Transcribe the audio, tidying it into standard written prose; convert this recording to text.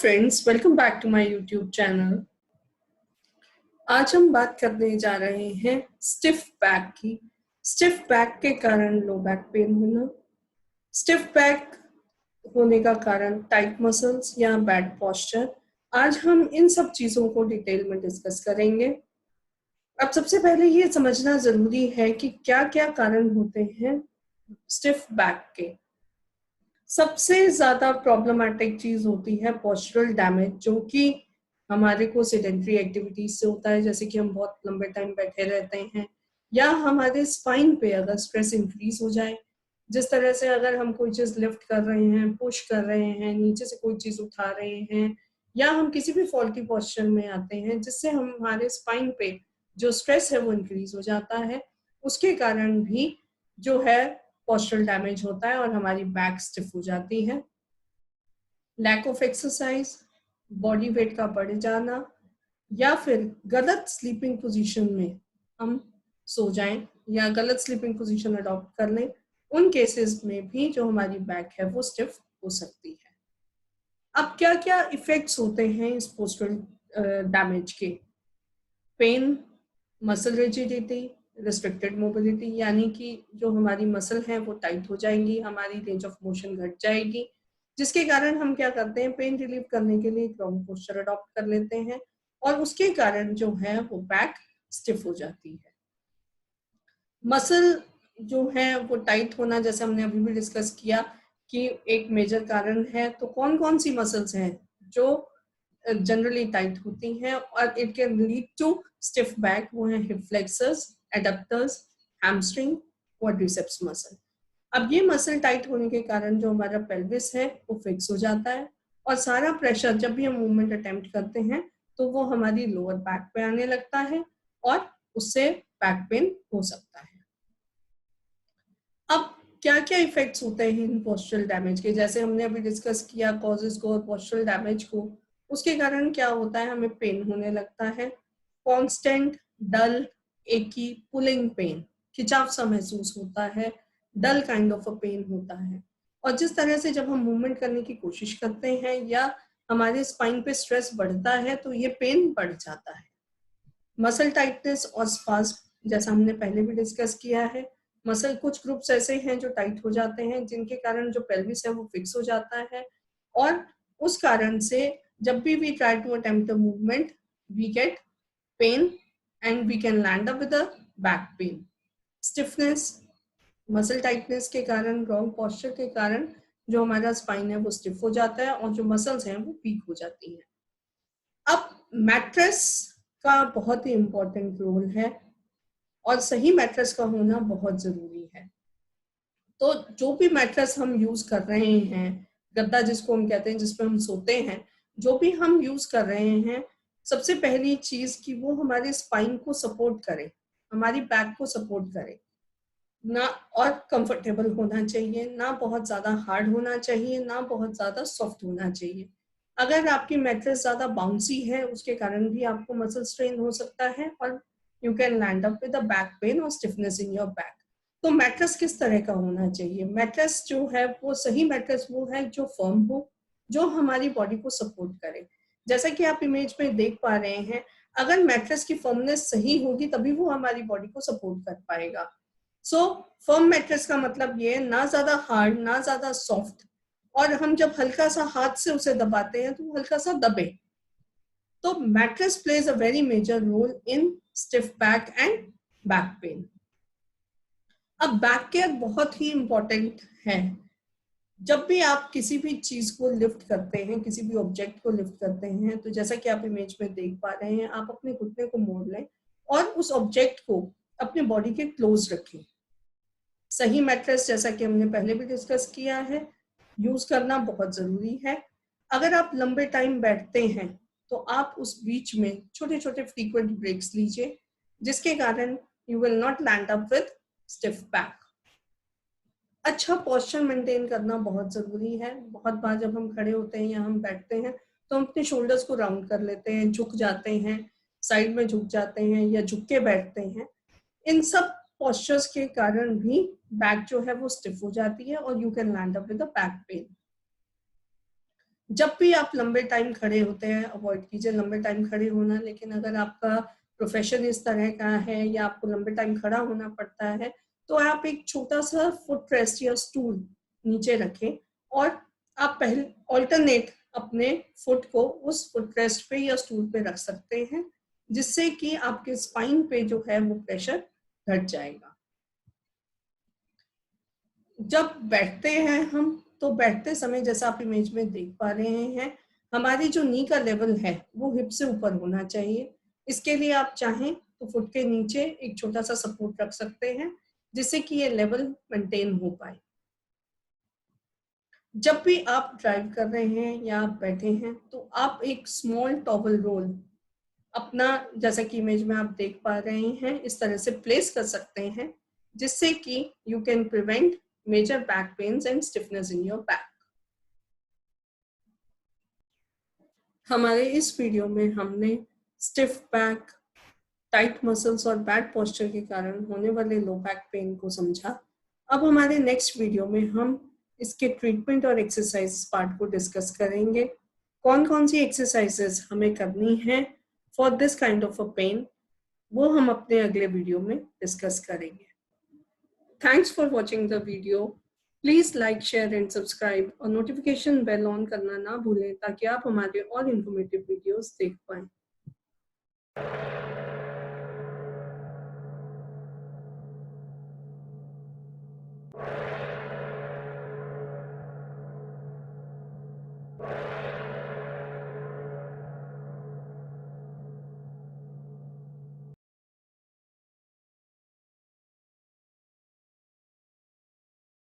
Friends, welcome back to my YouTube channel. आज हम बात करने जा रहे हैं स्टिफ बैक की। स्टिफ बैक के कारण लो बैक पेन होना, स्टिफ बैक होने का कारण टाइट मसल्स या बैड पोस्चर। आज हम इन सब चीजों को डिटेल में डिस्कस करेंगे। अब सबसे पहले ये समझना जरूरी है कि क्या क्या कारण होते हैं स्टिफ बैक के। सबसे ज्यादा प्रॉब्लमेटिक चीज होती है पोस्चरल डैमेज, जो कि हमारे को सेडेंटरी एक्टिविटीज से होता है, जैसे कि हम बहुत लंबे टाइम बैठे रहते हैं, या हमारे स्पाइन पे अगर स्ट्रेस इंक्रीज हो जाए, जिस तरह से अगर हम कोई चीज लिफ्ट कर रहे हैं, पुश कर रहे हैं, नीचे से कोई चीज उठा रहे हैं, या हम किसी भी फॉल्टी पोस्चर में आते हैं जिससे हमारे स्पाइन पे जो स्ट्रेस है वो इंक्रीज हो जाता है, उसके कारण भी जो है पोस्चरल डैमेज होता है और हमारी बैक स्टिफ हो जाती है। Lack of exercise, body weight का बढ़ जाना, या फिर गलत स्लीपिंग पोजीशन में हम सो जाएं या गलत स्लीपिंग पोजीशन अडॉप्ट कर लें, उन केसेस में भी जो हमारी बैक है वो स्टिफ हो सकती है। अब क्या क्या इफेक्ट्स होते हैं इस पोस्चरल डैमेज के? Pain, muscle rigidity, restricted mobility, यानी कि जो हमारी मसल है वो टाइट हो जाएंगी, हमारी रेंज ऑफ मोशन घट जाएगी, जिसके कारण हम क्या करते हैं, पेन रिलीव करने के लिए रॉन्ग पोस्चर अडॉप्ट कर लेते हैं और उसके कारण जो है वो बैक स्टिफ हो जाती है। मसल जो है वो टाइट होना, जैसे हमने अभी भी डिस्कस किया कि एक मेजर कारण है, तो कौन कौन सी मसल्स हैं जो जनरली टाइट होती हैं और it can lead to stiff back? वो है hip flexors, adductors, hamstring, quadriceps muscle. अब ये मसल टाइट होने के कारण जो हमारा पेल्विस है वो फिक्स हो जाता है और सारा प्रेशर जब भी हम मूवमेंट अटेम्प्ट करते हैं तो वो हमारी लोअर बैक पे आने लगता है और उससे बैक पेन हो सकता है। अब क्या क्या इफेक्ट्स होते हैं इन पोस्चरल डैमेज के? जैसे हमने अभी डिस्कस किया कॉजेज को और पोस्चरल डैमेज को, उसके कारण क्या होता है, हमें पेन होने लगता है, कांस्टेंट डल एकी पुलिंग पेन, खिंचाव सा महसूस होता है, डल काइंड ऑफ अ पेन होता है। और जिस तरह से जब हम मूवमेंट करने की कोशिश करते हैं या हमारे स्पाइन पे स्ट्रेस बढ़ता है तो ये पेन बढ़ जाता है। मसल टाइटनेस और स्पाज्म, जैसा हमने पहले भी डिस्कस किया है, मसल कुछ ग्रुप्स ऐसे हैं जो टाइट हो जाते हैं जिनके कारण जो पेल्विस है वो फिक्स हो जाता है और उस कारण से जब भी we try to attempt a movement we get pain and we can land up with a back pain. Stiffness, muscle tightness के कारण, रॉन्ग पोस्चर के कारण जो हमारा स्पाइन है वो स्टिफ हो जाता है और जो मसल्स हैं वो वीक हो जाती हैं। अब मैट्रेस का बहुत ही इम्पोर्टेंट रोल है और सही मैट्रेस का होना बहुत जरूरी है। तो जो भी मैट्रेस हम यूज कर रहे हैं, गद्दा जिसको हम कहते हैं जिसपे हम सोते हैं, जो भी हम यूज कर रहे हैं, सबसे पहली चीज कि वो हमारे स्पाइन को सपोर्ट करे, हमारी बैक को सपोर्ट करे ना, और कंफर्टेबल होना चाहिए, ना बहुत ज्यादा हार्ड होना चाहिए, ना बहुत ज्यादा सॉफ्ट होना चाहिए। अगर आपकी मैट्रेस ज्यादा बाउंसी है उसके कारण भी आपको मसल स्ट्रेन हो सकता है और you can land up with a back pen और स्टिफनेस इन योर बैक। तो मैट्रेस किस तरह का होना चाहिए? मैट्रेस जो है वो सही मैट्रेस वो है जो फर्म हो, जो हमारी बॉडी को सपोर्ट करे। जैसा कि आप इमेज में देख पा रहे हैं, अगर मैट्रेस की फर्मनेस सही होगी तभी वो हमारी बॉडी को सपोर्ट कर पाएगा। सो फर्म मैट्रेस का मतलब ये है, ना ज्यादा हार्ड ना ज्यादा सॉफ्ट, और हम जब हल्का सा हाथ से उसे दबाते हैं तो हल्का सा दबे। तो mattress plays a very major role in stiff back and back pain. अब बैक केयर बहुत ही इंपॉर्टेंट है। जब भी आप किसी भी चीज को लिफ्ट करते हैं, किसी भी ऑब्जेक्ट को लिफ्ट करते हैं, तो जैसा कि आप इमेज में देख पा रहे हैं, आप अपने घुटने को मोड़ लें और उस ऑब्जेक्ट को अपने बॉडी के क्लोज रखें। सही मैट्रेस, जैसा कि हमने पहले भी डिस्कस किया है, यूज करना बहुत जरूरी है। अगर आप लंबे टाइम बैठते हैं तो आप उस बीच में छोटे छोटे फ्रीक्वेंट ब्रेक्स लीजिए, जिसके कारण you will not land up with stiff back. अच्छा पोस्चर मेंटेन करना बहुत जरूरी है। बहुत बार जब हम खड़े होते हैं या हम बैठते हैं तो हम अपने शोल्डर्स को राउंड कर लेते हैं, झुक जाते हैं, साइड में झुक जाते हैं या झुक के बैठते हैं। इन सब पोस्चर्स के कारण भी बैक जो है वो स्टिफ हो जाती है और you can land up with a back pen. जब भी आप लंबे टाइम खड़े होते हैं, अवॉइड कीजिए लंबे टाइम खड़े होना, लेकिन अगर आपका प्रोफेशन इस तरह का है या आपको लंबे टाइम खड़ा होना पड़ता है, तो आप एक छोटा सा फुट रेस्ट या स्टूल नीचे रखें और आप पहले ऑल्टरनेट अपने फुट को उस फुट रेस्ट पे या स्टूल पे रख सकते हैं, जिससे कि आपके स्पाइन पे जो है वो प्रेशर घट जाएगा। जब बैठते हैं हम, तो बैठते समय जैसा आप इमेज में देख पा रहे हैं, हमारी जो नी का लेवल है वो हिप से ऊपर होना चाहिए। इसके लिए आप चाहें तो फुट के नीचे एक छोटा सा सपोर्ट रख सकते हैं, जिससे कि ये लेवल मेंटेन हो पाए। जब भी आप ड्राइव कर रहे हैं या आप बैठे हैं, तो आप एक स्मॉल टॉवल रोल अपना, जैसा कि इमेज में आप देख पा रहे हैं, इस तरह से प्लेस कर सकते हैं, जिससे कि you can prevent major back pains and stiffness in your back. हमारे इस वीडियो में हमने स्टिफ बैक, टाइट मसल्स और बैड पोस्चर के कारण होने वाले लो बैक पेन को समझा। अब हमारे नेक्स्ट वीडियो में हम इसके ट्रीटमेंट और एक्सरसाइज पार्ट को डिस्कस करेंगे। कौन कौन सी एक्सरसाइजेस हमें करनी है for this kind of a pain, वो हम अपने अगले वीडियो में डिस्कस करेंगे। Thanks for watching the video. Please like, share and subscribe और नोटिफिकेशन बेल ऑन करना ना भूलें, ताकि आप हमारे और इन्फॉर्मेटिव वीडियोस देख पाएं।